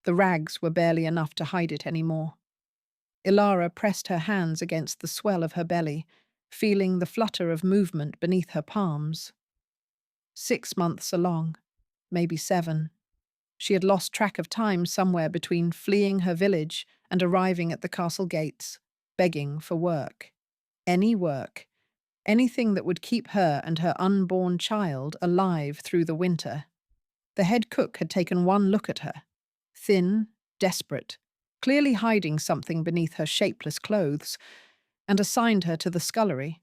The rags were barely enough to hide it anymore. Ilara pressed her hands against the swell of her belly, feeling the flutter of movement beneath her palms. 6 months along, maybe 7. She had lost track of time somewhere between fleeing her village and arriving at the castle gates, begging for work. Any work. Anything that would keep her and her unborn child alive through the winter. The head cook had taken one look at her. Thin, desperate, clearly hiding something beneath her shapeless clothes, and assigned her to the scullery,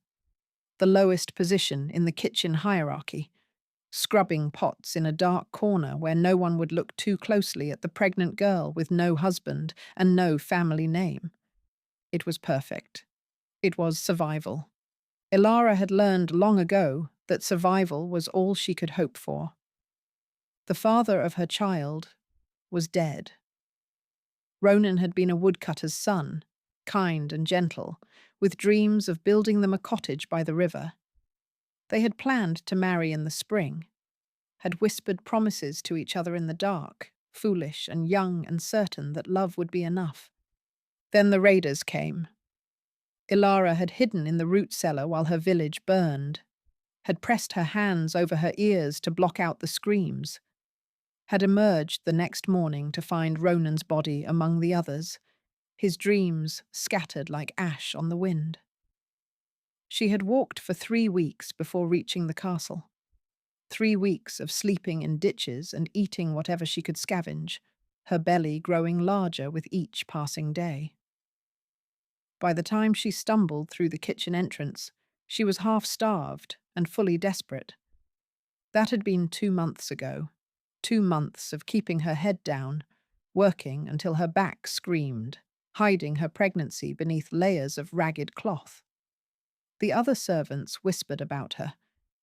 the lowest position in the kitchen hierarchy, scrubbing pots in a dark corner where no one would look too closely at the pregnant girl with no husband and no family name. It was perfect. It was survival. Ilara had learned long ago that survival was all she could hope for. The father of her child was dead. Ronan had been a woodcutter's son, kind and gentle, with dreams of building them a cottage by the river. They had planned to marry in the spring, had whispered promises to each other in the dark, foolish and young and certain that love would be enough. Then the raiders came. Ilara had hidden in the root cellar while her village burned, had pressed her hands over her ears to block out the screams, had emerged the next morning to find Ronan's body among the others, his dreams scattered like ash on the wind. She had walked for 3 weeks before reaching the castle. 3 weeks of sleeping in ditches and eating whatever she could scavenge, her belly growing larger with each passing day. By the time she stumbled through the kitchen entrance, she was half-starved and fully desperate. That had been 2 months ago. 2 months of keeping her head down, working until her back screamed, hiding her pregnancy beneath layers of ragged cloth. The other servants whispered about her.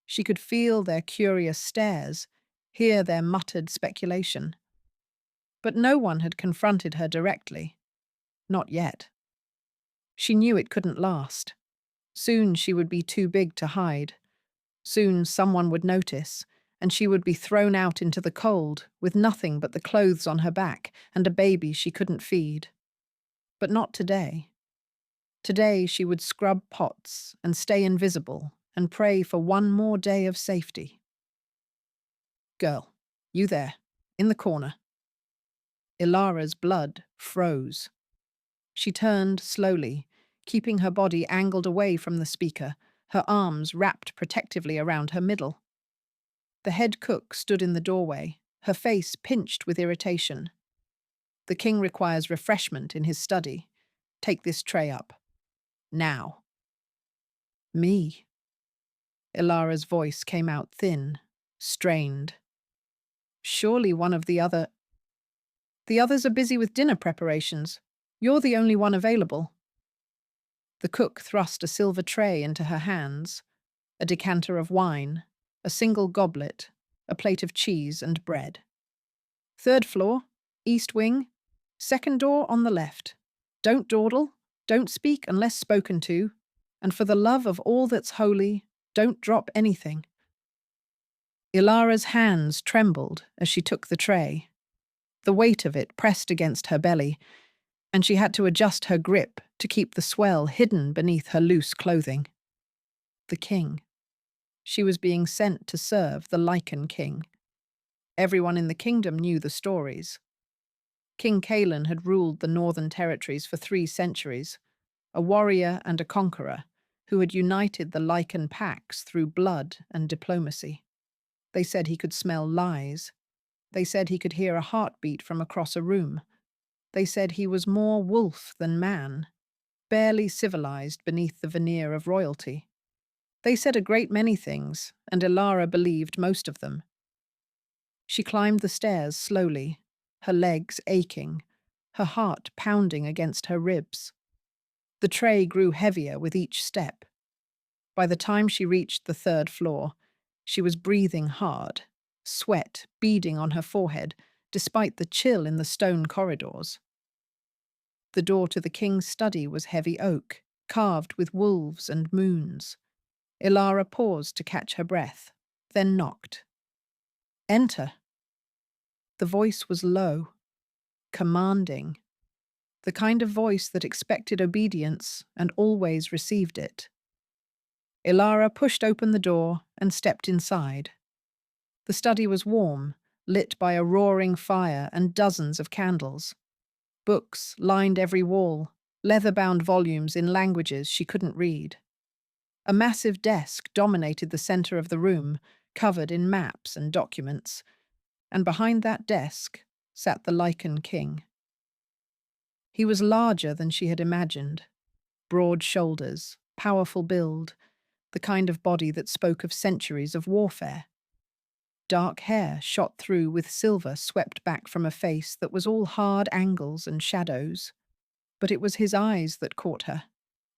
She could feel their curious stares, hear their muttered speculation. But no one had confronted her directly. Not yet. She knew it couldn't last. Soon she would be too big to hide. Soon someone would notice, and she would be thrown out into the cold with nothing but the clothes on her back and a baby she couldn't feed. But not today. Today she would scrub pots and stay invisible and pray for one more day of safety. Girl, you there, in the corner. Ilara's blood froze. She turned slowly, keeping her body angled away from the speaker, her arms wrapped protectively around her middle. The head cook stood in the doorway, her face pinched with irritation. The king requires refreshment in his study. Take this tray up. Now. Me. Ilara's voice came out thin, strained. Surely one of the others are busy with dinner preparations. You're the only one available. The cook thrust a silver tray into her hands, a decanter of wine, a single goblet, a plate of cheese and bread. 3rd floor, east wing, 2nd door on the left. Don't dawdle, don't speak unless spoken to, and for the love of all that's holy, don't drop anything. Ilara's hands trembled as she took the tray. The weight of it pressed against her belly, and she had to adjust her grip to keep the swell hidden beneath her loose clothing. The king. She was being sent to serve the Lycan king. Everyone in the kingdom knew the stories. King Kalan had ruled the northern territories for 3 centuries, a warrior and a conqueror who had united the Lycan packs through blood and diplomacy. They said he could smell lies. They said he could hear a heartbeat from across a room. They said he was more wolf than man, barely civilized beneath the veneer of royalty. They said a great many things, and Ilara believed most of them. She climbed the stairs slowly, her legs aching, her heart pounding against her ribs. The tray grew heavier with each step. By the time she reached the 3rd floor, she was breathing hard, sweat beading on her forehead, despite the chill in the stone corridors. The door to the king's study was heavy oak, carved with wolves and moons. Ilara paused to catch her breath, then knocked. Enter. The voice was low. commanding, the kind of voice that expected obedience and always received it. Ilara pushed open the door and stepped inside. The study was warm, lit by a roaring fire and dozens of candles. Books lined every wall, leather-bound volumes in languages she couldn't read. A massive desk dominated the center of the room, covered in maps and documents, and behind that desk sat the Lycan king. He was larger than she had imagined. Broad shoulders, powerful build, the kind of body that spoke of centuries of warfare. Dark hair shot through with silver swept back from a face that was all hard angles and shadows. But it was his eyes that caught her.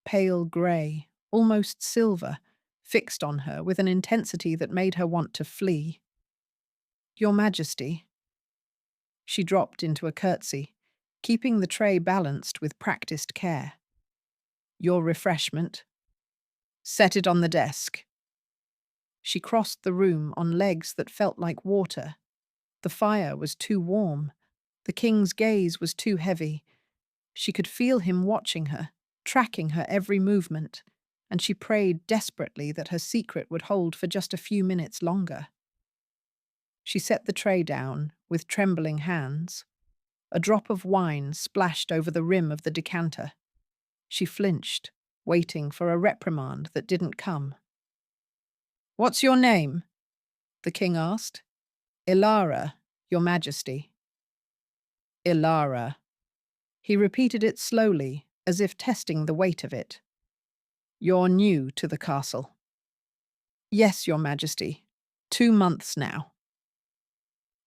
Pale grey, almost silver, fixed on her with an intensity that made her want to flee. "Your Majesty." She dropped into a curtsy, keeping the tray balanced with practiced care. "Your refreshment." "Set it on the desk." She crossed the room on legs that felt like water. The fire was too warm. The king's gaze was too heavy. She could feel him watching her, tracking her every movement, and she prayed desperately that her secret would hold for just a few minutes longer. She set the tray down with trembling hands. A drop of wine splashed over the rim of the decanter. She flinched, waiting for a reprimand that didn't come. "What's your name?" the king asked. "Ilara, Your Majesty." "Ilara." He repeated it slowly, as if testing the weight of it. "You're new to the castle." "Yes, Your Majesty. 2 months now."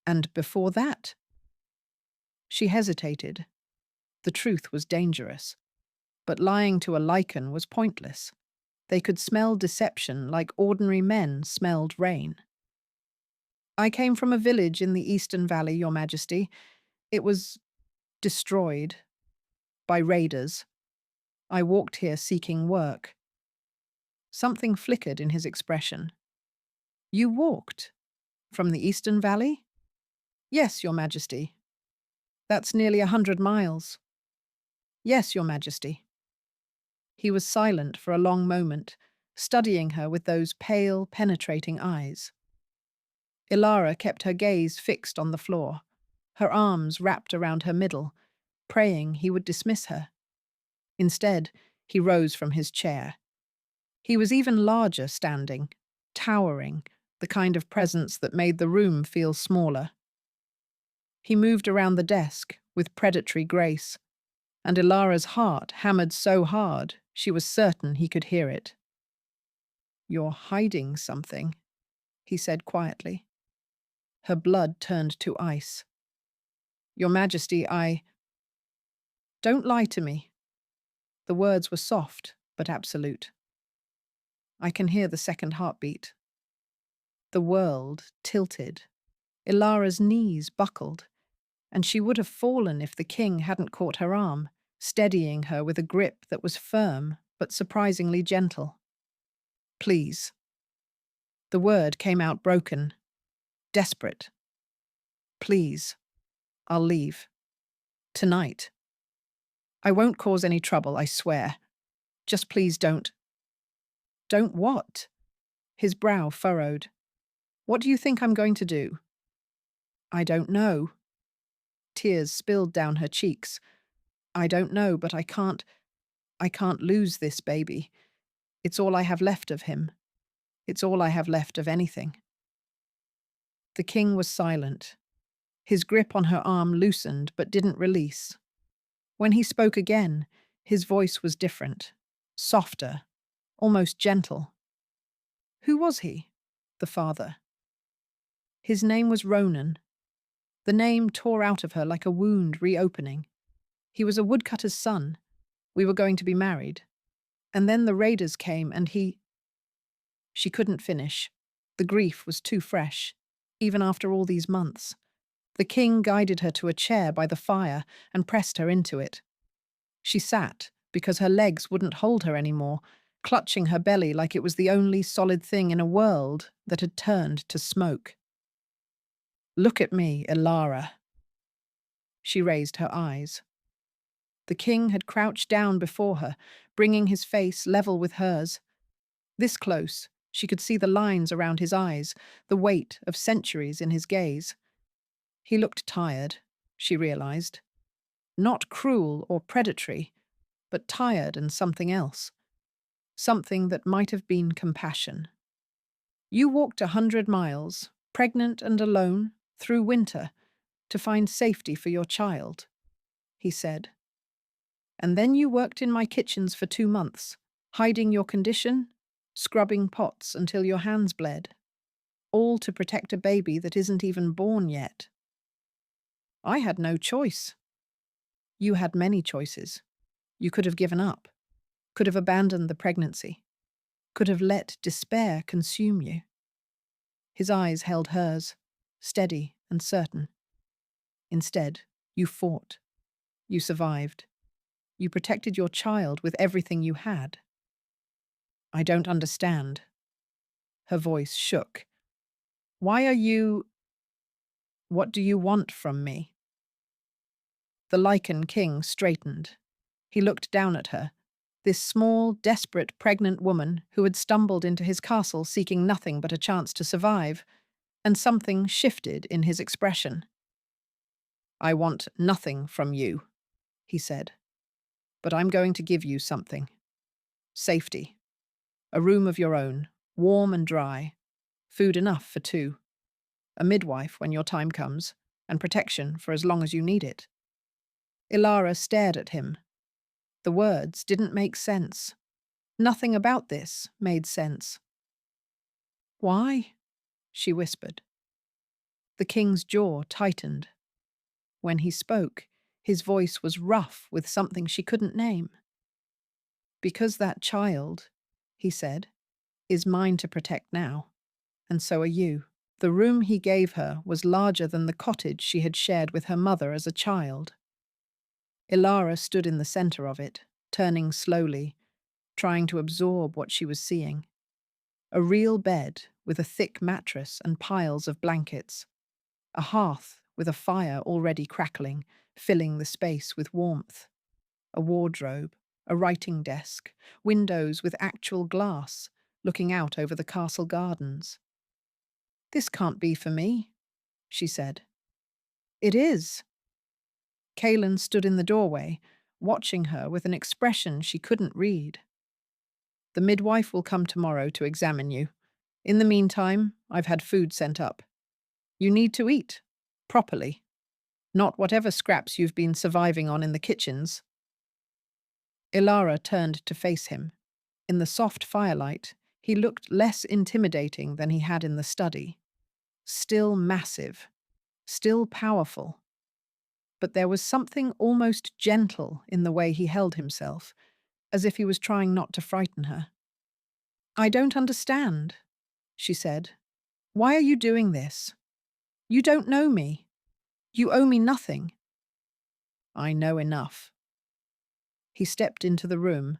"And before that?" She hesitated. The truth was dangerous, but lying to a Lycan was pointless. They could smell deception like ordinary men smelled rain. "I came from a village in the Eastern Valley, Your Majesty. It was destroyed by raiders. I walked here seeking work." Something flickered in his expression. "You walked? From the Eastern Valley?" "Yes, Your Majesty." "That's nearly 100 miles." "Yes, Your Majesty." He was silent for a long moment, studying her with those pale, penetrating eyes. Ilara kept her gaze fixed on the floor, her arms wrapped around her middle, praying he would dismiss her. Instead, he rose from his chair. He was even larger standing, towering, the kind of presence that made the room feel smaller. He moved around the desk with predatory grace, and Ilara's heart hammered so hard she was certain he could hear it. "You're hiding something," he said quietly. Her blood turned to ice. "Your Majesty, I—" "Don't lie to me." The words were soft but absolute. "I can hear the second heartbeat." The world tilted. Ilara's knees buckled, and she would have fallen if the king hadn't caught her arm, steadying her with a grip that was firm but surprisingly gentle. "Please." The word came out broken, desperate. "Please. I'll leave. Tonight. I won't cause any trouble, I swear. Just please don't." "Don't what?" His brow furrowed. "What do you think I'm going to do?" "I don't know." Tears spilled down her cheeks. "I don't know, but I can't lose this baby. It's all I have left of him. It's all I have left of anything." The king was silent. His grip on her arm loosened but didn't release. When he spoke again, his voice was different, softer, almost gentle. "Who was he?" "The father." His name was Ronan. The name tore out of her like a wound reopening. "He was a woodcutter's son. We were going to be married. And then the raiders came and he—" She couldn't finish. The grief was too fresh, even after all these months. The king guided her to a chair by the fire and pressed her into it. She sat, because her legs wouldn't hold her anymore, clutching her belly like it was the only solid thing in a world that had turned to smoke. "Look at me, Ilara." She raised her eyes. The king had crouched down before her, bringing his face level with hers. This close, she could see the lines around his eyes, the weight of centuries in his gaze. He looked tired, she realized. Not cruel or predatory, but tired and something else. Something that might have been compassion. You walked 100 miles, pregnant and alone, through winter, to find safety for your child, he said. And then you worked in my kitchens for 2 months, hiding your condition, scrubbing pots until your hands bled, all to protect a baby that isn't even born yet. I had no choice. You had many choices. You could have given up, could have abandoned the pregnancy, could have let despair consume you. His eyes held hers, steady and certain. Instead, you fought. You survived. You protected your child with everything you had. I don't understand. Her voice shook. Why are you... What do you want from me? The Lycan king straightened. He looked down at her, this small, desperate, pregnant woman who had stumbled into his castle seeking nothing but a chance to survive, and something shifted in his expression. I want nothing from you, he said, but I'm going to give you something. Safety. A room of your own, warm and dry, food enough for 2, a midwife when your time comes, and protection for as long as you need it. Ilara stared at him. The words didn't make sense. Nothing about this made sense. Why? She whispered. The king's jaw tightened. When he spoke, his voice was rough with something she couldn't name. Because that child, he said, is mine to protect now, and so are you. The room he gave her was larger than the cottage she had shared with her mother as a child. Ilara stood in the center of it, turning slowly, trying to absorb what she was seeing. A real bed with a thick mattress and piles of blankets. A hearth with a fire already crackling, filling the space with warmth. A wardrobe, a writing desk, windows with actual glass, looking out over the castle gardens. This can't be for me, she said. It is. Kaelin stood in the doorway, watching her with an expression she couldn't read. The midwife will come tomorrow to examine you. In the meantime, I've had food sent up. You need to eat, properly, not whatever scraps you've been surviving on in the kitchens. Ilara turned to face him. In the soft firelight, he looked less intimidating than he had in the study. Still massive, still powerful. But there was something almost gentle in the way he held himself, as if he was trying not to frighten her. I don't understand, she said. Why are you doing this? You don't know me. You owe me nothing. I know enough. He stepped into the room,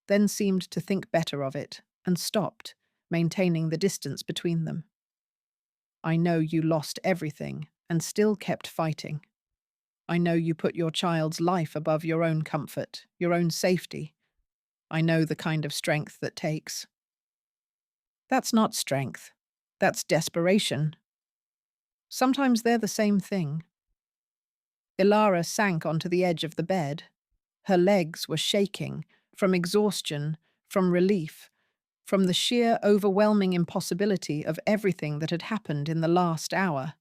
then seemed to think better of it, and stopped, maintaining the distance between them. I know you lost everything and still kept fighting. I know you put your child's life above your own comfort, your own safety. I know the kind of strength that takes. That's not strength. That's desperation. Sometimes they're the same thing. Ilara sank onto the edge of the bed. Her legs were shaking, from exhaustion, from relief, from the sheer overwhelming impossibility of everything that had happened in the last hour.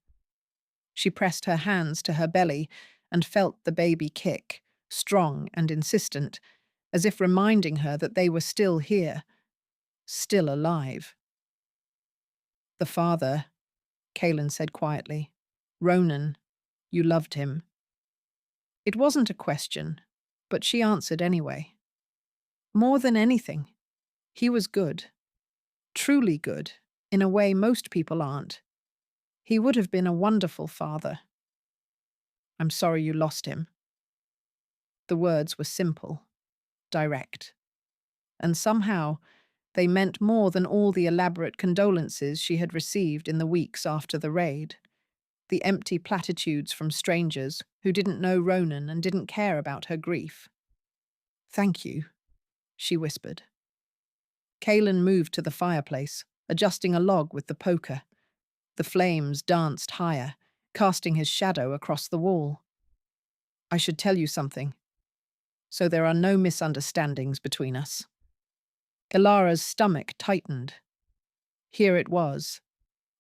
She pressed her hands to her belly and felt the baby kick, strong and insistent, as if reminding her that they were still here, still alive. The father, Kaelin said quietly. Ronan, you loved him. It wasn't a question, but she answered anyway. More than anything, he was good. Truly good, in a way most people aren't. He would have been a wonderful father. I'm sorry you lost him. The words were simple, direct, and somehow they meant more than all the elaborate condolences she had received in the weeks after the raid. the empty platitudes from strangers who didn't know Ronan and didn't care about her grief. "Thank you," she whispered. Kaelin moved to the fireplace, adjusting a log with the poker. The flames danced higher, casting his shadow across the wall. "I should tell you something, so there are no misunderstandings between us." Ilara's stomach tightened. Here it was.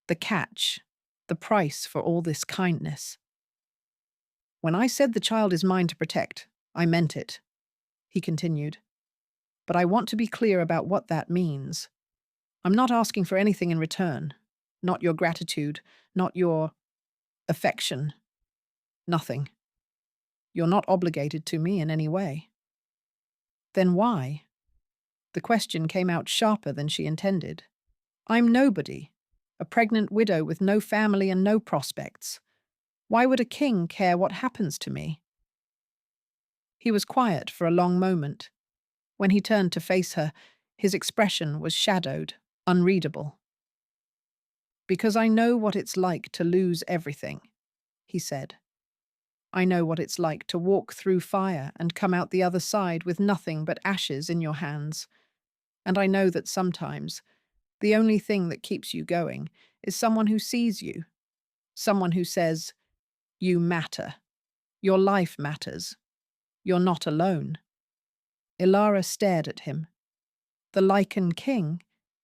The catch. The price for all this kindness. "When I said the child is mine to protect, I meant it," he continued. "But I want to be clear about what that means. I'm not asking for anything in return. Not your gratitude, not your affection. Nothing. You're not obligated to me in any way." "Then why?" The question came out sharper than she intended. "I'm nobody. A pregnant widow with no family and no prospects. Why would a king care what happens to me?" He was quiet for a long moment. When he turned to face her, his expression was shadowed, unreadable. "Because I know what it's like to lose everything," he said. "I know what it's like to walk through fire and come out the other side with nothing but ashes in your hands. And I know that sometimes the only thing that keeps you going is someone who sees you, someone who says, 'You matter. Your life matters. You're not alone.'" Ilara stared at him. The Lycan king,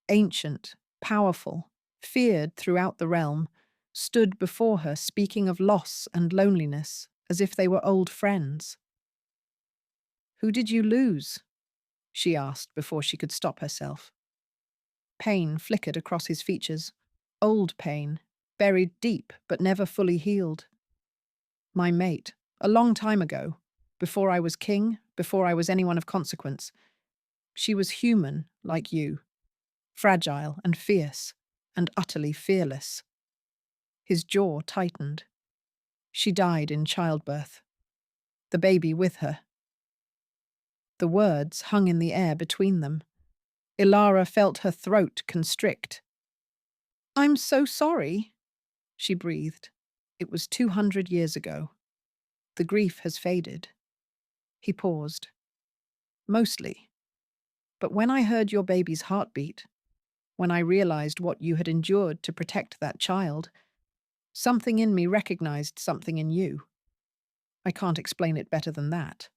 ancient, powerful, feared throughout the realm, stood before her speaking of loss and loneliness as if they were old friends. "Who did you lose?" she asked before she could stop herself. Pain flickered across his features. Old pain, buried deep but never fully healed. "My mate, a long time ago, before I was king, before I was anyone of consequence. She was human, like you, fragile and fierce, and utterly fearless." His jaw tightened. "She died in childbirth. The baby with her." The words hung in the air between them. Ilara felt her throat constrict. "I'm so sorry," she breathed. "It was 200 years ago. The grief has faded." He paused. "Mostly. But when I heard your baby's heartbeat, when I realized what you had endured to protect that child, something in me recognized something in you. I can't explain it better than that."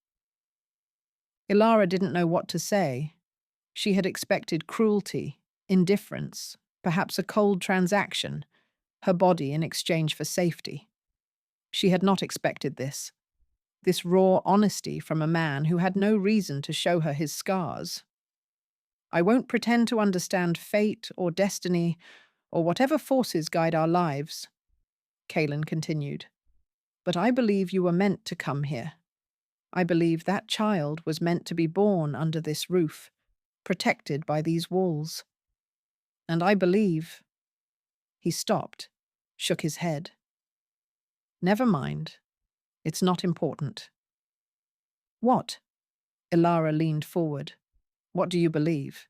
Ilara didn't know what to say. She had expected cruelty, indifference, perhaps a cold transaction, her body in exchange for safety. She had not expected this raw honesty from a man who had no reason to show her his scars. "I won't pretend to understand fate or destiny or whatever forces guide our lives," Kaelin continued. "But I believe you were meant to come here. I believe that child was meant to be born under this roof, protected by these walls. And I believe—" He stopped, shook his head. "Never mind. It's not important." "What?" Ilara leaned forward. "What do you believe?"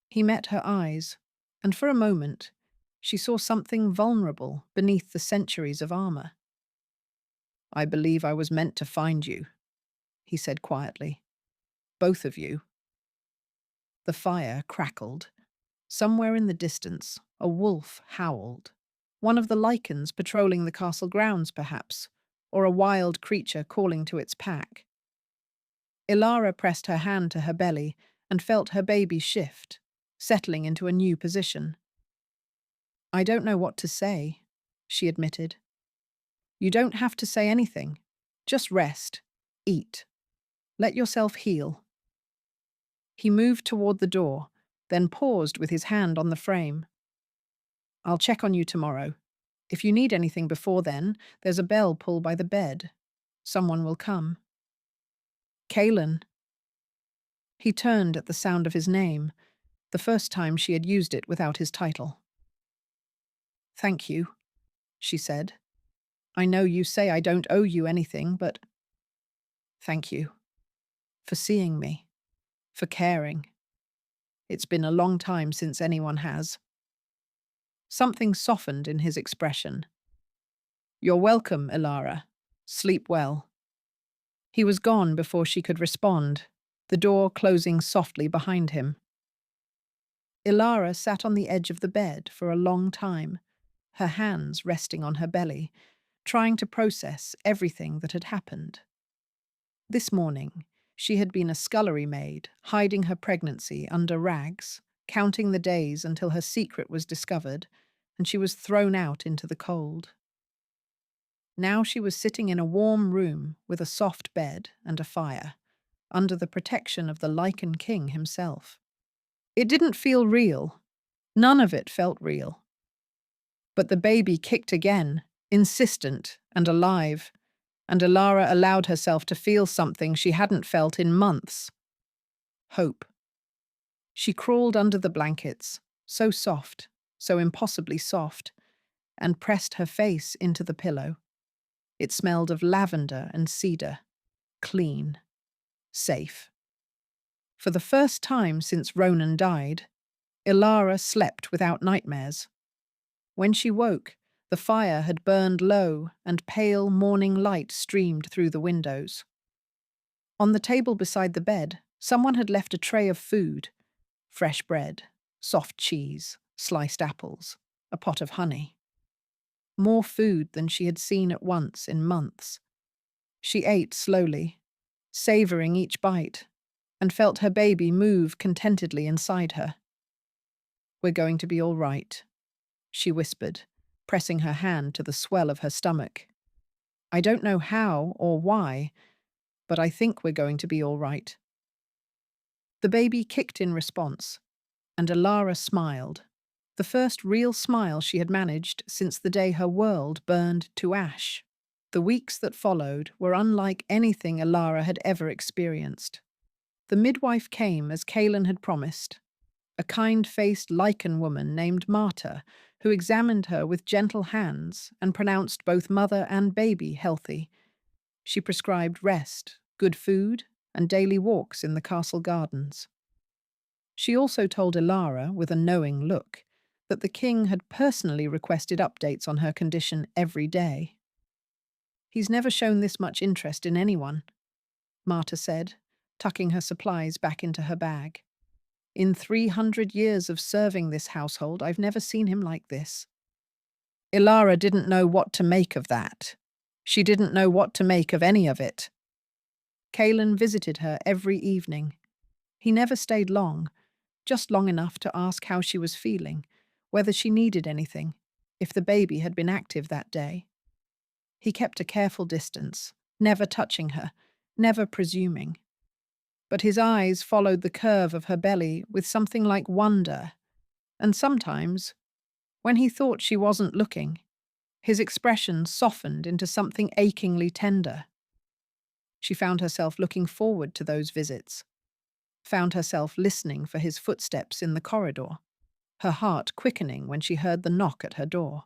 He met her eyes, and for a moment, she saw something vulnerable beneath the centuries of armor. "I believe I was meant to find you," he said quietly. "Both of you." The fire crackled. Somewhere in the distance, a wolf howled. One of the Lycans patrolling the castle grounds, perhaps, or a wild creature calling to its pack. Ilara pressed her hand to her belly and felt her baby shift, settling into a new position. "I don't know what to say," she admitted. "You don't have to say anything. Just rest. Eat. Let yourself heal." He moved toward the door, then paused with his hand on the frame. "I'll check on you tomorrow. If you need anything before then, there's a bell pull by the bed. Someone will come." "Kaelin." He turned at the sound of his name, the first time she had used it without his title. "Thank you," she said. "I know you say I don't owe you anything, but thank you. For seeing me. For caring. It's been a long time since anyone has." Something softened in his expression. You're welcome, Ilara. Sleep well. He was gone before she could respond, the door closing softly behind him. Ilara sat on the edge of the bed for a long time, her hands resting on her belly, trying to process everything that had happened. This morning, she had been a scullery maid, hiding her pregnancy under rags, counting the days until her secret was discovered, and she was thrown out into the cold. Now she was sitting in a warm room with a soft bed and a fire, under the protection of the Lycan king himself. It didn't feel real. None of it felt real. But the baby kicked again, insistent and alive, and Ilara allowed herself to feel something she hadn't felt in months. Hope. She crawled under the blankets, so soft, so impossibly soft, and pressed her face into the pillow. It smelled of lavender and cedar, clean, safe. For the first time since Ronan died, Ilara slept without nightmares. When she woke, the fire had burned low and pale morning light streamed through the windows. On the table beside the bed, someone had left a tray of food: fresh bread, soft cheese, sliced apples, a pot of honey. More food than she had seen at once in months. She ate slowly, savoring each bite, and felt her baby move contentedly inside her. "We're going to be all right," she whispered, pressing her hand to the swell of her stomach. "I don't know how or why, but I think we're going to be all right." The baby kicked in response, and Ilara smiled, the first real smile she had managed since the day her world burned to ash. The weeks that followed were unlike anything Ilara had ever experienced. The midwife came as Kaelin had promised, a kind-faced Lycan woman named Marta, who examined her with gentle hands and pronounced both mother and baby healthy. She prescribed rest, good food, and daily walks in the castle gardens. She also told Ilara, with a knowing look, that the king had personally requested updates on her condition every day. "He's never shown this much interest in anyone," Marta said, tucking her supplies back into her bag. "In 300 years of serving this household, I've never seen him like this." Ilara didn't know what to make of that. She didn't know what to make of any of it. Kaelin visited her every evening. He never stayed long, just long enough to ask how she was feeling, whether she needed anything, if the baby had been active that day. He kept a careful distance, never touching her, never presuming. But his eyes followed the curve of her belly with something like wonder, and sometimes, when he thought she wasn't looking, his expression softened into something achingly tender. She found herself looking forward to those visits, found herself listening for his footsteps in the corridor, her heart quickening when she heard the knock at her door.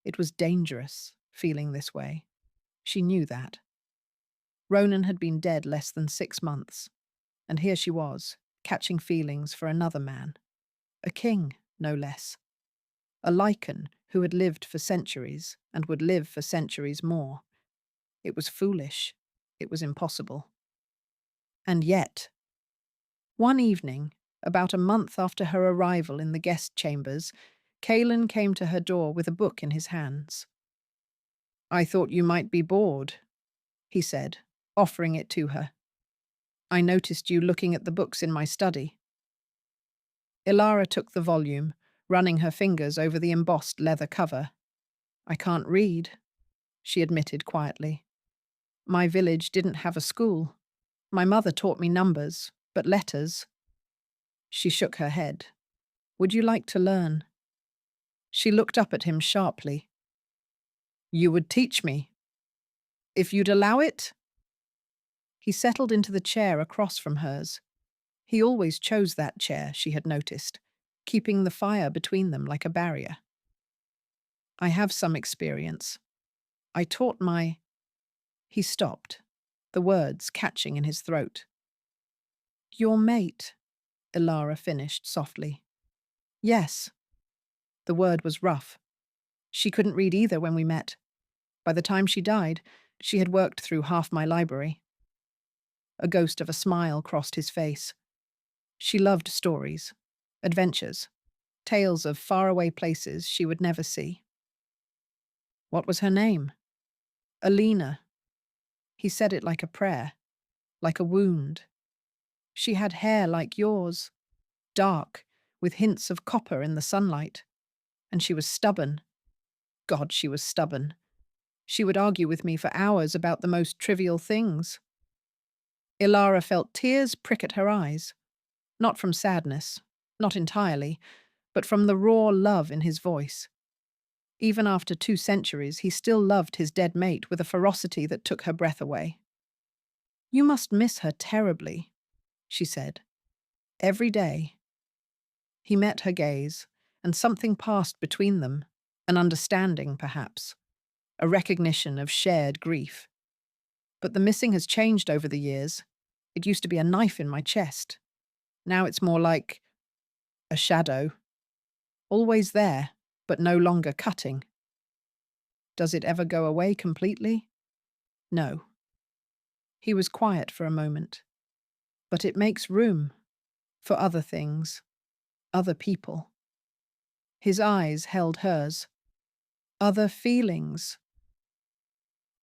It was dangerous, feeling this way. She knew that. Ronan had been dead less than 6 months, and here she was, catching feelings for another man. A king, no less. A Lycan who had lived for centuries and would live for centuries more. It was foolish. It was impossible. And yet, one evening, about a month after her arrival in the guest chambers, Kaelin came to her door with a book in his hands. "I thought you might be bored," he said, offering it to her. "I noticed you looking at the books in my study." Ilara took the volume, running her fingers over the embossed leather cover. "I can't read," she admitted quietly. "My village didn't have a school. My mother taught me numbers, but letters." She shook her head. "Would you like to learn?" She looked up at him sharply. "You would teach me? If you'd allow it?" He settled into the chair across from hers. He always chose that chair, she had noticed, keeping the fire between them like a barrier. "I have some experience. I taught my—" He stopped, the words catching in his throat. "Your mate," Ilara finished softly. "Yes." The word was rough. "She couldn't read either when we met. By the time she died, she had worked through half my library. A ghost of a smile crossed his face. She loved stories, adventures, tales of faraway places she would never see. What was her name? Alina. He said it like a prayer, like a wound. She had hair like yours, dark, with hints of copper in the sunlight. And she was stubborn. God, she was stubborn. She would argue with me for hours about the most trivial things. Ilara felt tears prick at her eyes, not from sadness, not entirely, but from the raw love in his voice. Even after 2 centuries, he still loved his dead mate with a ferocity that took her breath away. You must miss her terribly, she said. Every day. He met her gaze, and something passed between them, an understanding, perhaps, a recognition of shared grief. But the missing has changed over the years. It used to be a knife in my chest. Now it's more like a shadow, always there, but no longer cutting. Does it ever go away completely? No. He was quiet for a moment. But it makes room for other things, other people. His eyes held hers. Other feelings.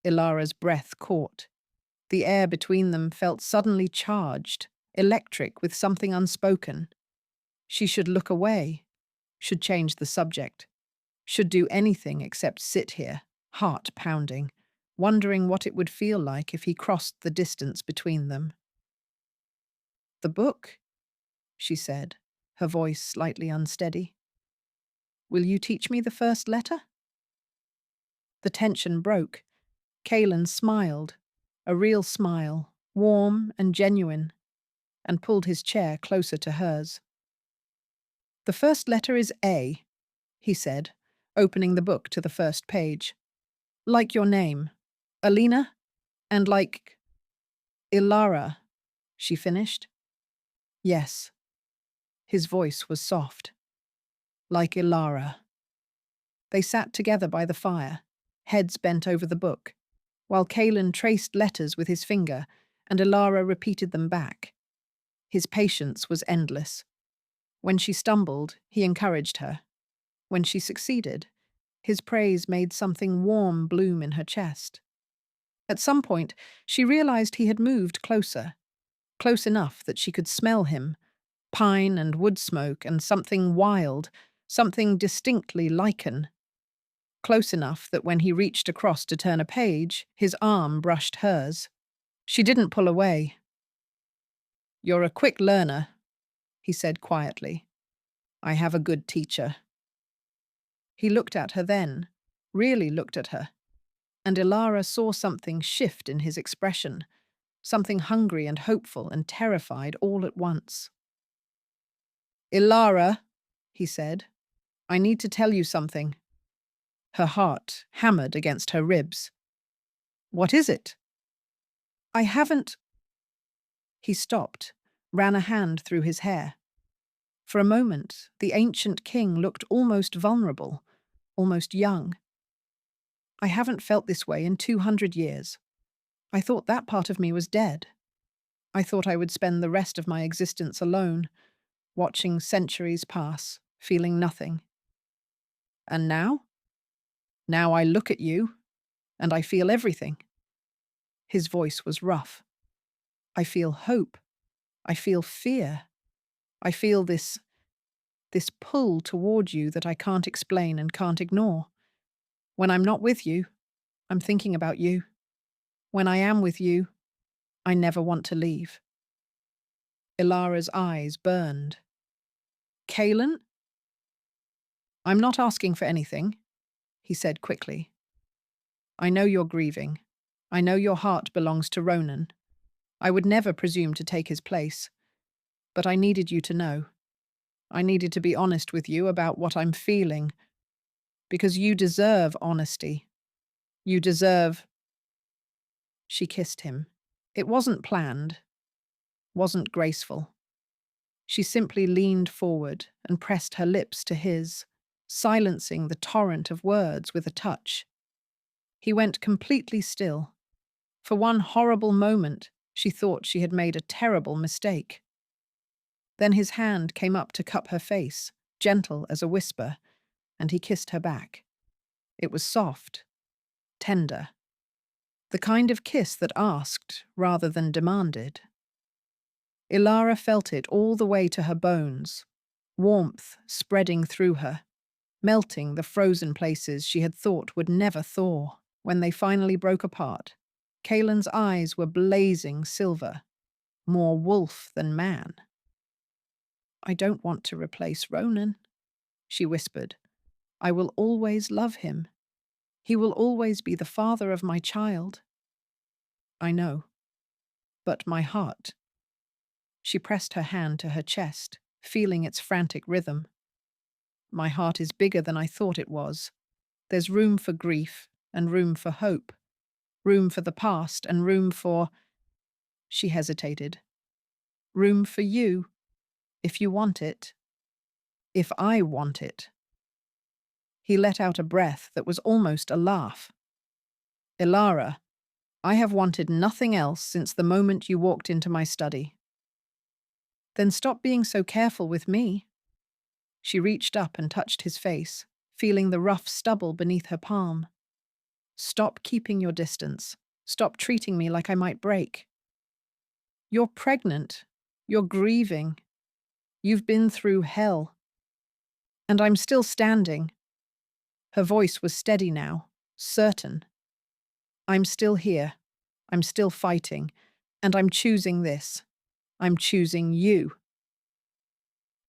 Ilara's breath caught. The air between them felt suddenly charged, electric with something unspoken. She should look away, should change the subject, should do anything except sit here, heart pounding, wondering what it would feel like if he crossed the distance between them. The book, she said, her voice slightly unsteady. Will you teach me the first letter? The tension broke. Kalen smiled, a real smile, warm and genuine, and pulled his chair closer to hers. The first letter is A, he said, opening the book to the first page. Like your name, Alina, and like Ilara, she finished. Yes. His voice was soft. Like Ilara. They sat together by the fire, heads bent over the book, while Kalen traced letters with his finger and Ilara repeated them back. His patience was endless. When she stumbled, he encouraged her. When she succeeded, his praise made something warm bloom in her chest. At some point, she realized he had moved closer, close enough that she could smell him, pine and wood smoke and something wild, something distinctly Lycan. Close enough that when he reached across to turn a page, his arm brushed hers. She didn't pull away. You're a quick learner, he said quietly. I have a good teacher. He looked at her then, really looked at her, and Ilara saw something shift in his expression, something hungry and hopeful and terrified all at once. Ilara, he said, I need to tell you something. Her heart hammered against her ribs. What is it? I haven't. He stopped, ran a hand through his hair. For a moment, the ancient king looked almost vulnerable, almost young. I haven't felt this way in 200 years. I thought that part of me was dead. I thought I would spend the rest of my existence alone, watching centuries pass, feeling nothing. And now? Now I look at you, and I feel everything. His voice was rough. I feel hope. I feel fear. I feel this pull toward you that I can't explain and can't ignore. When I'm not with you, I'm thinking about you. When I am with you, I never want to leave. Ilara's eyes burned. Kalen? I'm not asking for anything, he said quickly. I know you're grieving. I know your heart belongs to Ronan. I would never presume to take his place. But I needed you to know. I needed to be honest with you about what I'm feeling. Because you deserve honesty. You deserve. She kissed him. It wasn't planned, wasn't graceful. She simply leaned forward and pressed her lips to his, silencing the torrent of words with a touch. He went completely still. For one horrible moment, she thought she had made a terrible mistake. Then his hand came up to cup her face, gentle as a whisper, and he kissed her back. It was soft, tender, the kind of kiss that asked rather than demanded. Ilara felt it all the way to her bones, warmth spreading through her, melting the frozen places she had thought would never thaw. When they finally broke apart, Kaelin's eyes were blazing silver, more wolf than man. "I don't want to replace Ronan," she whispered. "I will always love him. He will always be the father of my child." "I know. But my heart—" She pressed her hand to her chest, feeling its frantic rhythm. "My heart is bigger than I thought it was. There's room for grief and room for hope, room for the past and room for—" She hesitated. "Room for you, if you want it. If I want it." He let out a breath that was almost a laugh. "Ilara, I have wanted nothing else since the moment you walked into my study." "Then stop being so careful with me." She reached up and touched his face, feeling the rough stubble beneath her palm. "Stop keeping your distance. Stop treating me like I might break. You're pregnant. You're grieving. You've been through hell. And I'm still standing." Her voice was steady now, certain. "I'm still here. I'm still fighting. And I'm choosing this. I'm choosing you."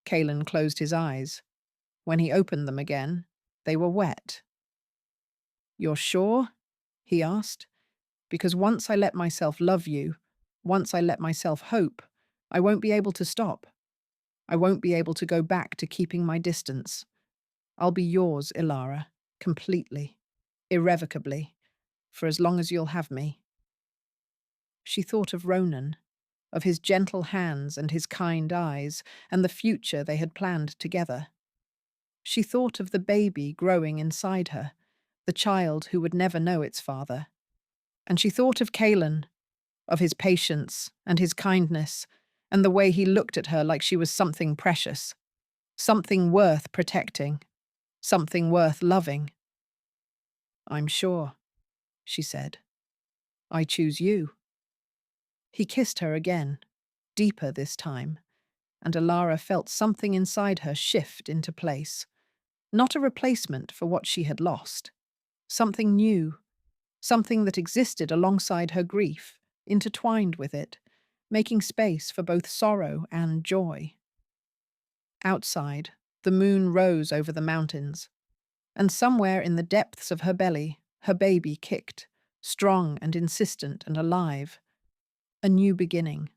Kaelin closed his eyes. When he opened them again, they were wet. "You're sure?" he asked. "Because once I let myself love you, once I let myself hope, I won't be able to stop. I won't be able to go back to keeping my distance. I'll be yours, Ilara, completely, irrevocably, for as long as you'll have me." She thought of Ronan, of his gentle hands and his kind eyes, and the future they had planned together. She thought of the baby growing inside her, the child who would never know its father. And she thought of Kaelin, of his patience and his kindness, and the way he looked at her like she was something precious, something worth protecting, something worth loving. "I'm sure," she said. "I choose you." He kissed her again, deeper this time, and Ilara felt something inside her shift into place. Not a replacement for what she had lost. Something new, something that existed alongside her grief, intertwined with it, making space for both sorrow and joy. Outside, the moon rose over the mountains, and somewhere in the depths of her belly, her baby kicked, strong and insistent and alive. A new beginning,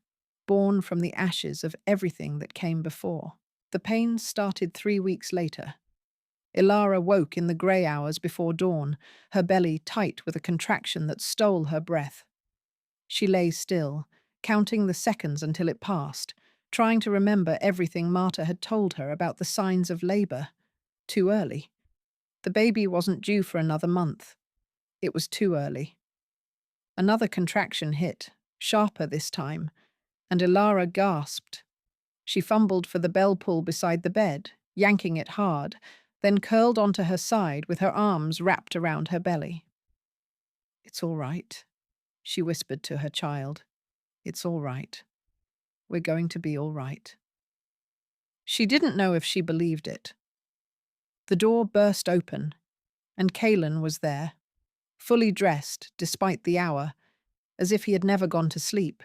born from the ashes of everything that came before. The pains started 3 weeks later. Ilara woke in the grey hours before dawn, her belly tight with a contraction that stole her breath. She lay still, counting the seconds until it passed, trying to remember everything Marta had told her about the signs of labour. Too early. The baby wasn't due for another month. It was too early. Another contraction hit, sharper this time, and Ilara gasped. She fumbled for the bell pull beside the bed, yanking it hard, then curled onto her side with her arms wrapped around her belly. "It's all right," she whispered to her child. "It's all right. We're going to be all right." She didn't know if she believed it. The door burst open, and Kaelin was there, fully dressed despite the hour, as if he had never gone to sleep.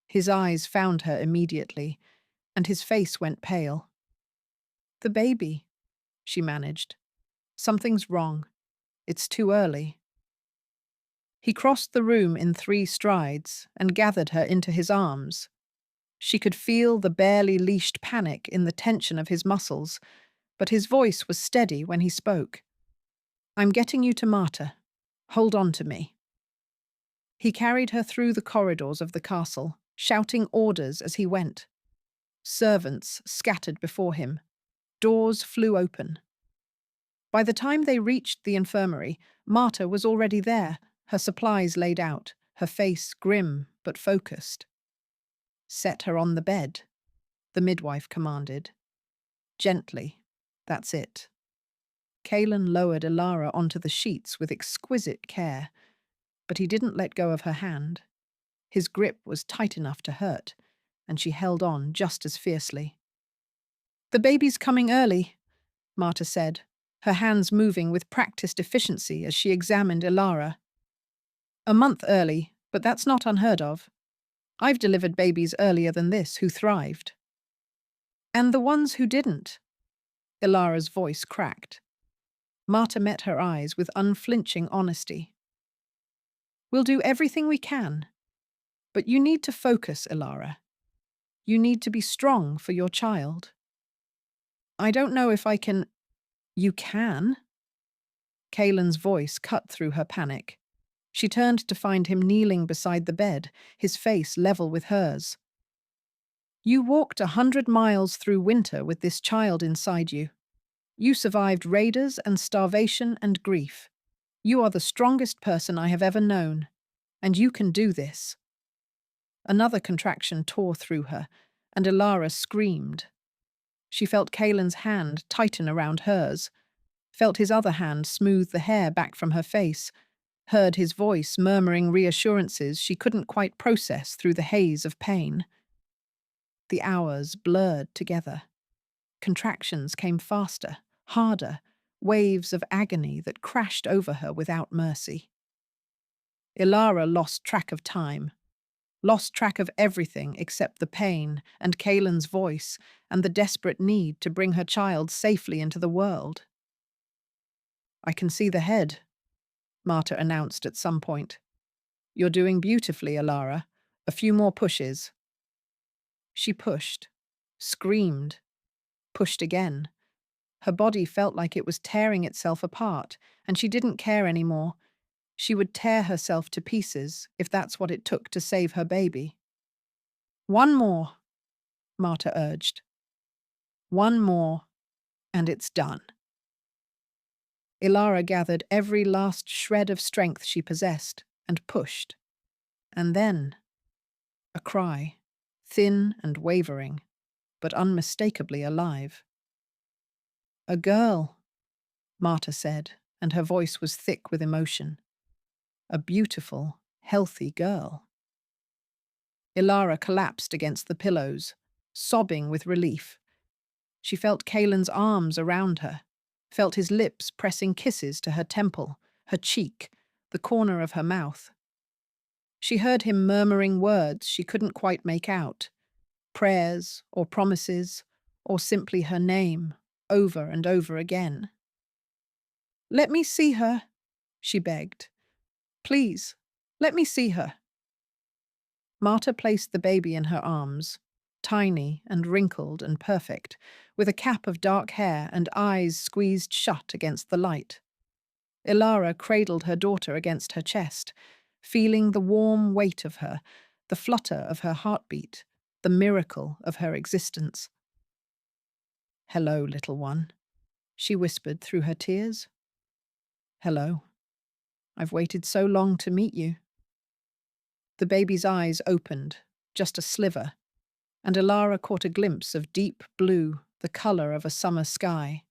His eyes found her immediately, and his face went pale. "The baby," she managed. "Something's wrong. It's too early." He crossed the room in 3 strides and gathered her into his arms. She could feel the barely leashed panic in the tension of his muscles, but his voice was steady when he spoke. "I'm getting you to Marta. Hold on to me." He carried her through the corridors of the castle, shouting orders as he went. Servants scattered before him. Doors flew open. By the time they reached the infirmary, Marta was already there, her supplies laid out, her face grim but focused. "Set her on the bed," the midwife commanded. "Gently. That's it." Kalen lowered Ilara onto the sheets with exquisite care, but he didn't let go of her hand. His grip was tight enough to hurt, and she held on just as fiercely. "The baby's coming early," Marta said, her hands moving with practiced efficiency as she examined Ilara. "A month early, but that's not unheard of. I've delivered babies earlier than this who thrived." "And the ones who didn't?" Ilara's voice cracked. Marta met her eyes with unflinching honesty. "We'll do everything we can. But you need to focus, Ilara. You need to be strong for your child." "I don't know if I can—" "You can." Kalen's voice cut through her panic. She turned to find him kneeling beside the bed, his face level with hers. "You walked 100 miles through winter with this child inside you. You survived raiders and starvation and grief. You are the strongest person I have ever known, and you can do this." Another contraction tore through her, and Ilara screamed. She felt Kalen's hand tighten around hers, felt his other hand smooth the hair back from her face, heard his voice murmuring reassurances she couldn't quite process through the haze of pain. The hours blurred together. Contractions came faster, harder, waves of agony that crashed over her without mercy. Ilara lost track of time, lost track of everything except the pain and Kalen's voice and the desperate need to bring her child safely into the world. "I can see the head," Marta announced at some point. "You're doing beautifully, Ilara. A few more pushes." She pushed, screamed, pushed again. Her body felt like it was tearing itself apart, and she didn't care anymore. She would tear herself to pieces if that's what it took to save her baby. "One more," Marta urged. "One more, and it's done." Ilara gathered every last shred of strength she possessed and pushed. And then a cry, thin and wavering, but unmistakably alive. "A girl," Marta said, and her voice was thick with emotion. "A beautiful, healthy girl." Ilara collapsed against the pillows, sobbing with relief. She felt Kalen's arms around her, felt his lips pressing kisses to her temple, her cheek, the corner of her mouth. She heard him murmuring words she couldn't quite make out, prayers or promises, or simply her name, over and over again. "Let me see her," she begged. "Please, let me see her." Marta placed the baby in her arms, tiny and wrinkled and perfect, with a cap of dark hair and eyes squeezed shut against the light. Ilara cradled her daughter against her chest, feeling the warm weight of her, the flutter of her heartbeat, the miracle of her existence. "Hello, little one," she whispered through her tears. "Hello. I've waited so long to meet you." The baby's eyes opened, just a sliver, and Ilara caught a glimpse of deep blue, the colour of a summer sky.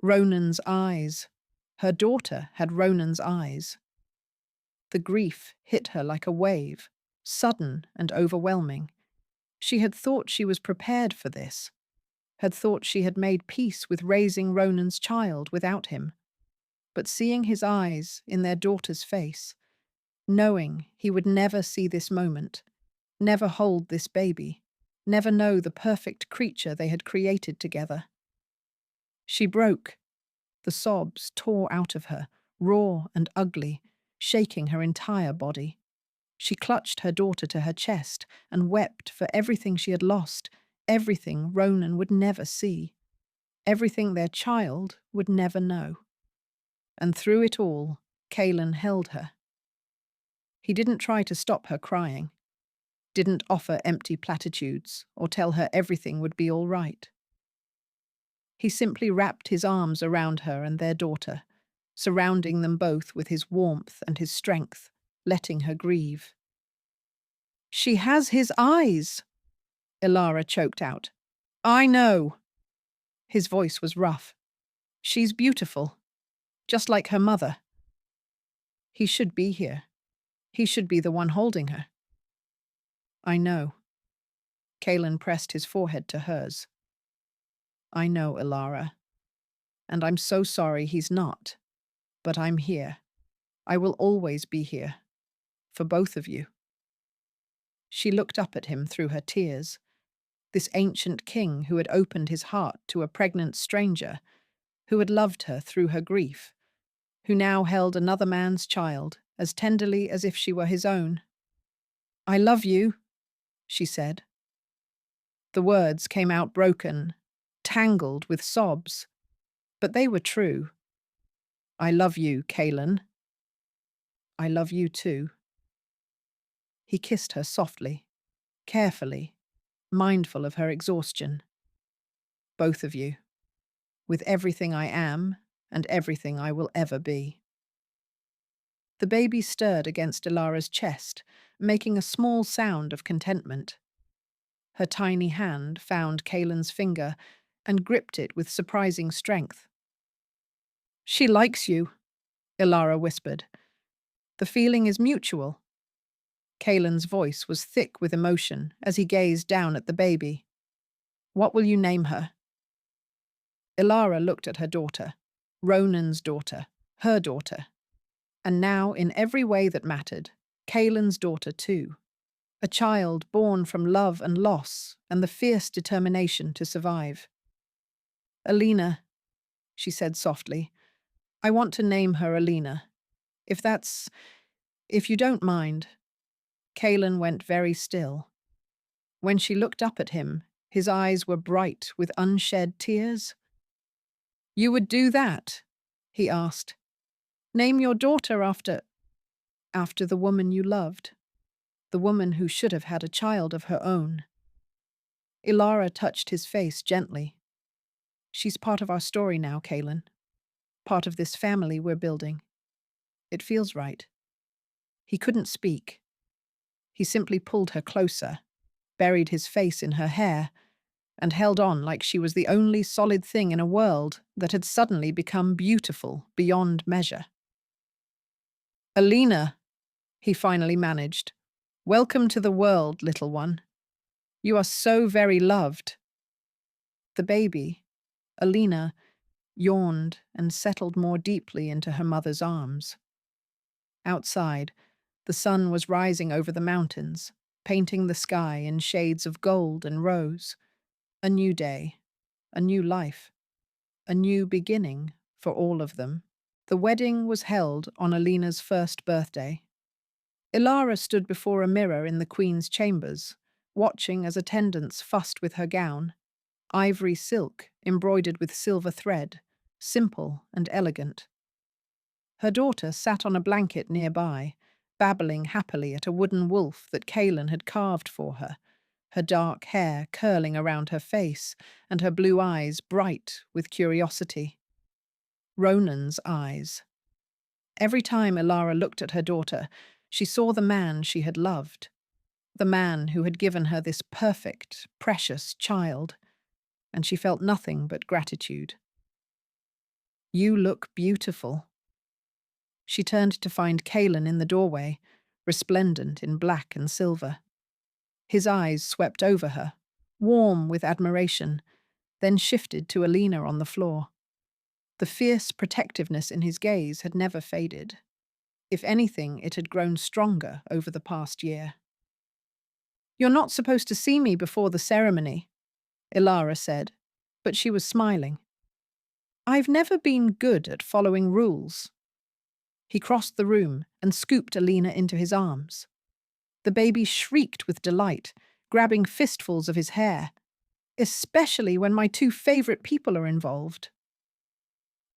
Ronan's eyes. Her daughter had Ronan's eyes. The grief hit her like a wave, sudden and overwhelming. She had thought she was prepared for this, had thought she had made peace with raising Ronan's child without him. But seeing his eyes in their daughter's face, knowing he would never see this moment, never hold this baby, never know the perfect creature they had created together. She broke. The sobs tore out of her, raw and ugly, shaking her entire body. She clutched her daughter to her chest and wept for everything she had lost, everything Ronan would never see, everything their child would never know. And through it all, Kalen held her. He didn't try to stop her crying, didn't offer empty platitudes or tell her everything would be all right. He simply wrapped his arms around her and their daughter, surrounding them both with his warmth and his strength, letting her grieve. "She has his eyes," Ilara choked out. "I know." His voice was rough. "She's beautiful, just like her mother. He should be here. He should be the one holding her." "I know." Kalen pressed his forehead to hers. "I know, Ilara. And I'm so sorry he's not. But I'm here. I will always be here. For both of you." She looked up at him through her tears. This ancient king who had opened his heart to a pregnant stranger, who had loved her through her grief, who now held another man's child as tenderly as if she were his own. "I love you," she said. The words came out broken, tangled with sobs, but they were true. "I love you, Kalen. I love you too." He kissed her softly, carefully, mindful of her exhaustion. "Both of you, with everything I am and everything I will ever be." The baby stirred against Ilara's chest, making a small sound of contentment. Her tiny hand found Kalen's finger and gripped it with surprising strength. "She likes you," Ilara whispered. "The feeling is mutual." Kalen's voice was thick with emotion as he gazed down at the baby. "What will you name her?" Ilara looked at her daughter, Ronan's daughter, her daughter, and now in every way that mattered, Kalen's daughter too. A child born from love and loss and the fierce determination to survive. "Alina," she said softly. "I want to name her Alina. If you don't mind." Kalen went very still. When she looked up at him, his eyes were bright with unshed tears. "You would do that?" he asked. "Name your daughter after the woman you loved, the woman who should have had a child of her own." Ilara touched his face gently. "She's part of our story now, Kalen. Part of this family we're building. It feels right." He couldn't speak. He simply pulled her closer, buried his face in her hair, and held on like she was the only solid thing in a world that had suddenly become beautiful beyond measure. "Alina," he finally managed. "Welcome to the world, little one. You are so very loved." The baby, Alina, yawned and settled more deeply into her mother's arms. Outside, the sun was rising over the mountains, painting the sky in shades of gold and rose. A new day, a new life, a new beginning for all of them. The wedding was held on Alina's first birthday. Ilara stood before a mirror in the Queen's chambers, watching as attendants fussed with her gown. Ivory silk embroidered with silver thread, simple and elegant. Her daughter sat on a blanket nearby, babbling happily at a wooden wolf that Kalen had carved for her dark hair curling around her face and her blue eyes bright with curiosity. Ronan's eyes. Every time Ilara looked at her daughter, she saw the man she had loved, the man who had given her this perfect, precious child, and she felt nothing but gratitude. "You look beautiful." She turned to find Kalen in the doorway, resplendent in black and silver. His eyes swept over her, warm with admiration, then shifted to Alina on the floor. The fierce protectiveness in his gaze had never faded. If anything, it had grown stronger over the past year. "You're not supposed to see me before the ceremony," Ilara said, but she was smiling. "I've never been good at following rules." He crossed the room and scooped Alina into his arms. The baby shrieked with delight, grabbing fistfuls of his hair, "Especially when my two favorite people are involved."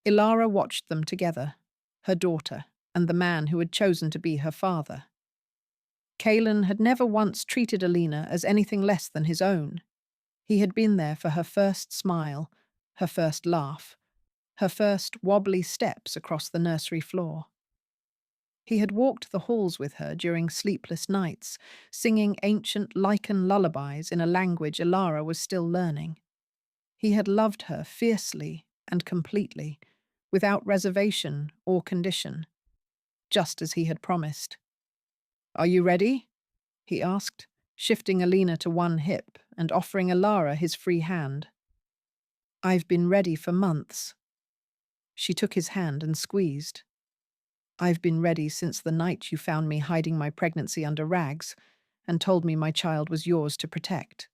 Ilara watched them together, her daughter and the man who had chosen to be her father. Kalen had never once treated Alina as anything less than his own. He had been there for her first smile, her first laugh, her first wobbly steps across the nursery floor. He had walked the halls with her during sleepless nights, singing ancient Lycan lullabies in a language Ilara was still learning. He had loved her fiercely and completely, without reservation or condition, just as he had promised. "Are you ready?" he asked, shifting Alina to one hip and offering Ilara his free hand. "I've been ready for months." She took his hand and squeezed. "I've been ready since the night you found me hiding my pregnancy under rags and told me my child was yours to protect."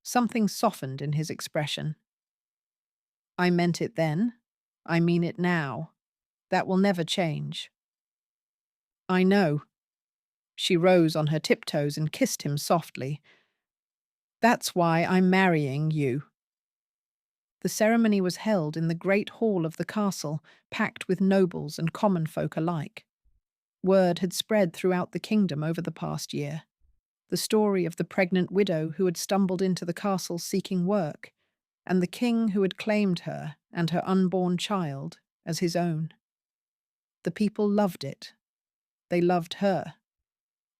Something softened in his expression. "I meant it then. I mean it now. That will never change." "I know." She rose on her tiptoes and kissed him softly. "That's why I'm marrying you." The ceremony was held in the great hall of the castle, packed with nobles and common folk alike. Word had spread throughout the kingdom over the past year. The story of the pregnant widow who had stumbled into the castle seeking work, and the king who had claimed her and her unborn child as his own. The people loved it. They loved her.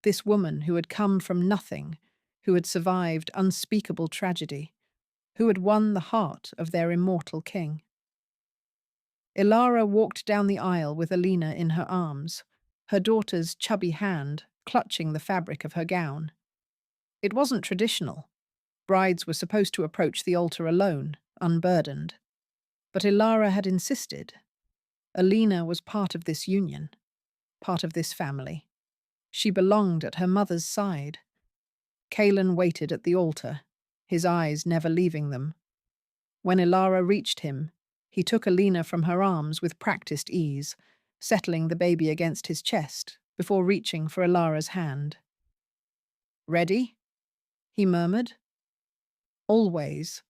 This woman who had come from nothing, who had survived unspeakable tragedy, who had won the heart of their immortal king. Ilara walked down the aisle with Alina in her arms, her daughter's chubby hand clutching the fabric of her gown. It wasn't traditional. Brides were supposed to approach the altar alone, unburdened. But Ilara had insisted. Alina was part of this union, part of this family. She belonged at her mother's side. Kaelan waited at the altar, his eyes never leaving them. When Ilara reached him, he took Alina from her arms with practiced ease, settling the baby against his chest before reaching for Ilara's hand. "Ready?" he murmured. "Always."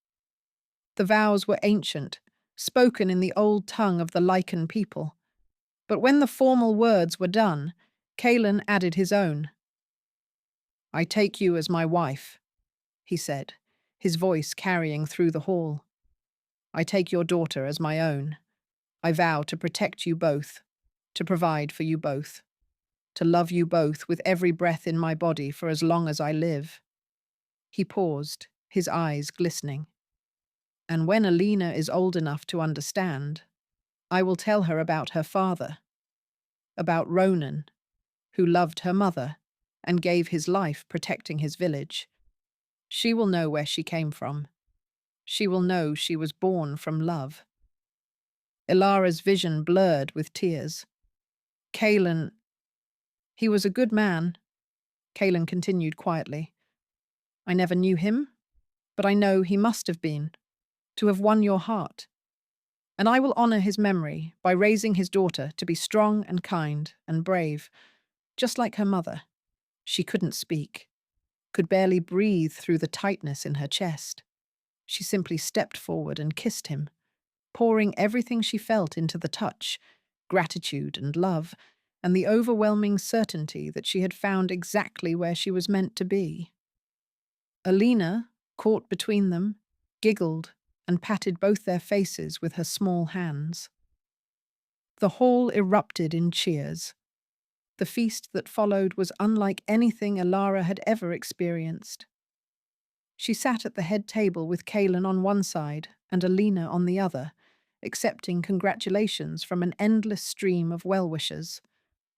The vows were ancient, spoken in the old tongue of the Lycan people. But when the formal words were done, Kaelan added his own. "I take you as my wife," he said, his voice carrying through the hall. "I take your daughter as my own. I vow to protect you both, to provide for you both, to love you both with every breath in my body for as long as I live." He paused, his eyes glistening. "And when Alina is old enough to understand, I will tell her about her father, about Ronan, who loved her mother and gave his life protecting his village. She will know where she came from. She will know she was born from love." Ilara's vision blurred with tears. "Kaelan, he was a good man," Kaelan continued quietly. "I never knew him, but I know he must have been, to have won your heart. And I will honor his memory by raising his daughter to be strong and kind and brave, just like her mother." She couldn't speak, could barely breathe through the tightness in her chest. She simply stepped forward and kissed him, pouring everything she felt into the touch, gratitude and love, and the overwhelming certainty that she had found exactly where she was meant to be. Alina, caught between them, giggled and patted both their faces with her small hands. The hall erupted in cheers. The feast that followed was unlike anything Ilara had ever experienced. She sat at the head table with Kaelan on one side and Alina on the other, accepting congratulations from an endless stream of well-wishers.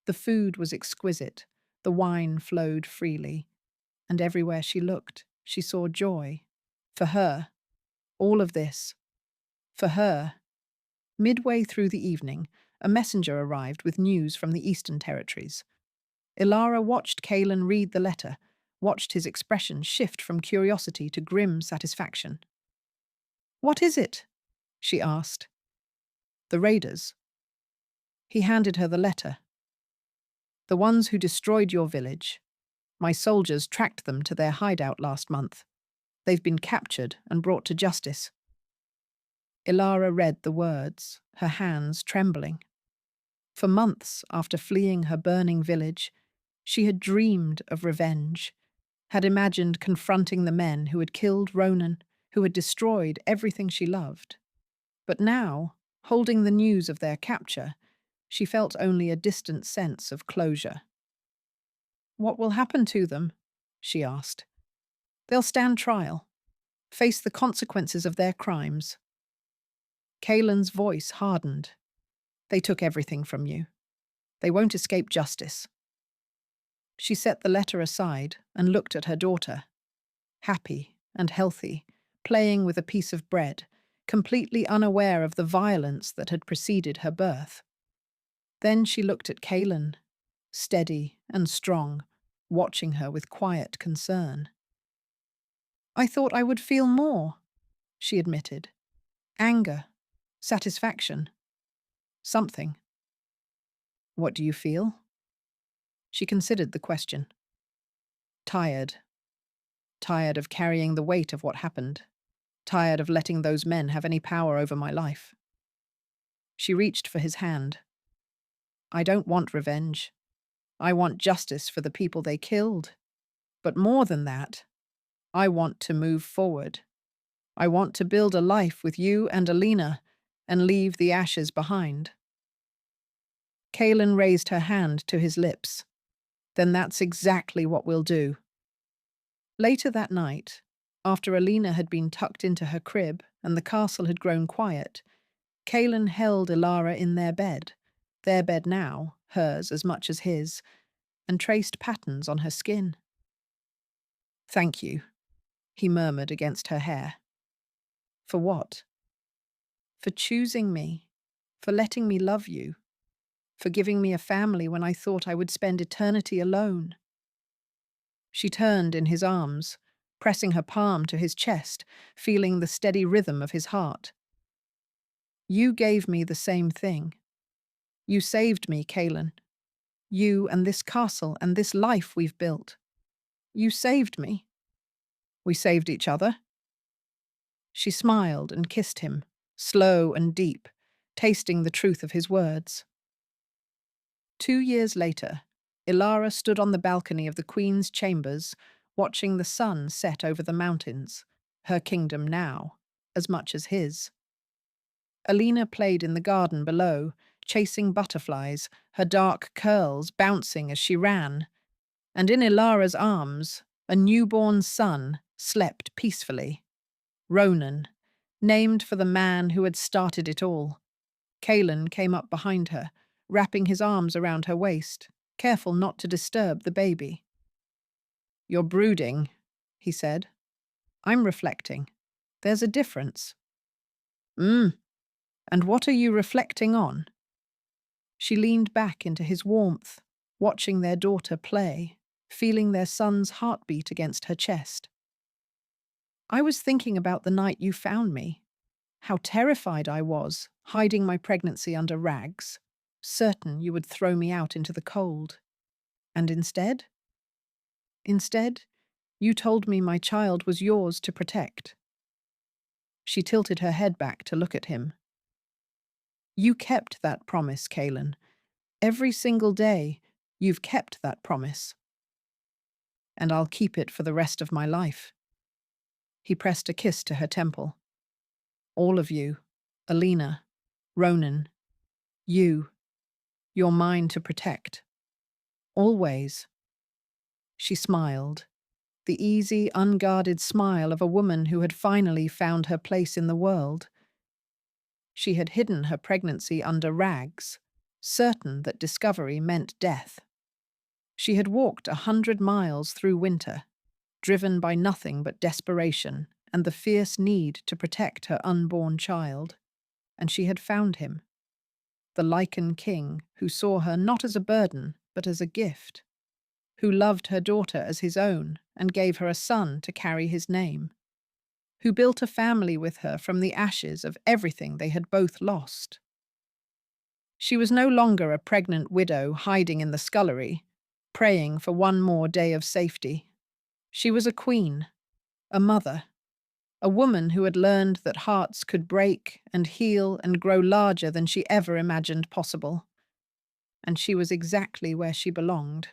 The food was exquisite, the wine flowed freely, and everywhere she looked, she saw joy. For her, all of this. For her. Midway through the evening, a messenger arrived with news from the Eastern Territories. Ilara watched Kaelan read the letter, watched his expression shift from curiosity to grim satisfaction. "What is it?" she asked. "The raiders." He handed her the letter. "The ones who destroyed your village. My soldiers tracked them to their hideout last month. They've been captured and brought to justice." Ilara read the words, her hands trembling. For months after fleeing her burning village, she had dreamed of revenge, had imagined confronting the men who had killed Ronan, who had destroyed everything she loved. But now, holding the news of their capture, she felt only a distant sense of closure. "What will happen to them?" she asked. "They'll stand trial, face the consequences of their crimes." Kaelin's voice hardened. "They took everything from you. They won't escape justice." She set the letter aside and looked at her daughter, happy and healthy, playing with a piece of bread, completely unaware of the violence that had preceded her birth. Then she looked at Kaelin, steady and strong, watching her with quiet concern. "I thought I would feel more," she admitted. "Anger, satisfaction, something." "What do you feel?" She considered the question. "Tired. Tired of carrying the weight of what happened. Tired of letting those men have any power over my life." She reached for his hand. "I don't want revenge. I want justice for the people they killed. But more than that, I want to move forward. I want to build a life with you and Alina and leave the ashes behind." Kaelin raised her hand to his lips. "Then that's exactly what we'll do." Later that night, after Alina had been tucked into her crib and the castle had grown quiet, Kaelin held Ilara in their bed now, hers as much as his, and traced patterns on her skin. "Thank you," he murmured against her hair. "For what?" "For choosing me, for letting me love you, for giving me a family when I thought I would spend eternity alone." She turned in his arms, pressing her palm to his chest, feeling the steady rhythm of his heart. "You gave me the same thing. You saved me, Kaelin. You and this castle and this life we've built. You saved me. We saved each other." She smiled and kissed him, slow and deep, tasting the truth of his words. 2 years later, Ilara stood on the balcony of the Queen's chambers, watching the sun set over the mountains, her kingdom now, as much as his. Alina played in the garden below, chasing butterflies, her dark curls bouncing as she ran. And in Ilara's arms, a newborn son slept peacefully. Ronan, named for the man who had started it all. Kaelin came up behind her, wrapping his arms around her waist, careful not to disturb the baby. "You're brooding," he said. "I'm reflecting. There's a difference." And what are you reflecting on?" She leaned back into his warmth, watching their daughter play, feeling their son's heartbeat against her chest. "I was thinking about the night you found me. How terrified I was, hiding my pregnancy under rags, certain you would throw me out into the cold. And instead? Instead, you told me my child was yours to protect." She tilted her head back to look at him. "You kept that promise, Kaelin. Every single day, you've kept that promise. And I'll keep it for the rest of my life." He pressed a kiss to her temple. "All of you, Alina, Ronan, you're mine to protect. Always." She smiled, the easy, unguarded smile of a woman who had finally found her place in the world. She had hidden her pregnancy under rags, certain that discovery meant death. She had walked 100 miles through winter, driven by nothing but desperation and the fierce need to protect her unborn child. And she had found him, the Lycan king who saw her not as a burden, but as a gift, who loved her daughter as his own and gave her a son to carry his name, who built a family with her from the ashes of everything they had both lost. She was no longer a pregnant widow hiding in the scullery, praying for one more day of safety. She was a queen, a mother, a woman who had learned that hearts could break and heal and grow larger than she ever imagined possible. And she was exactly where she belonged.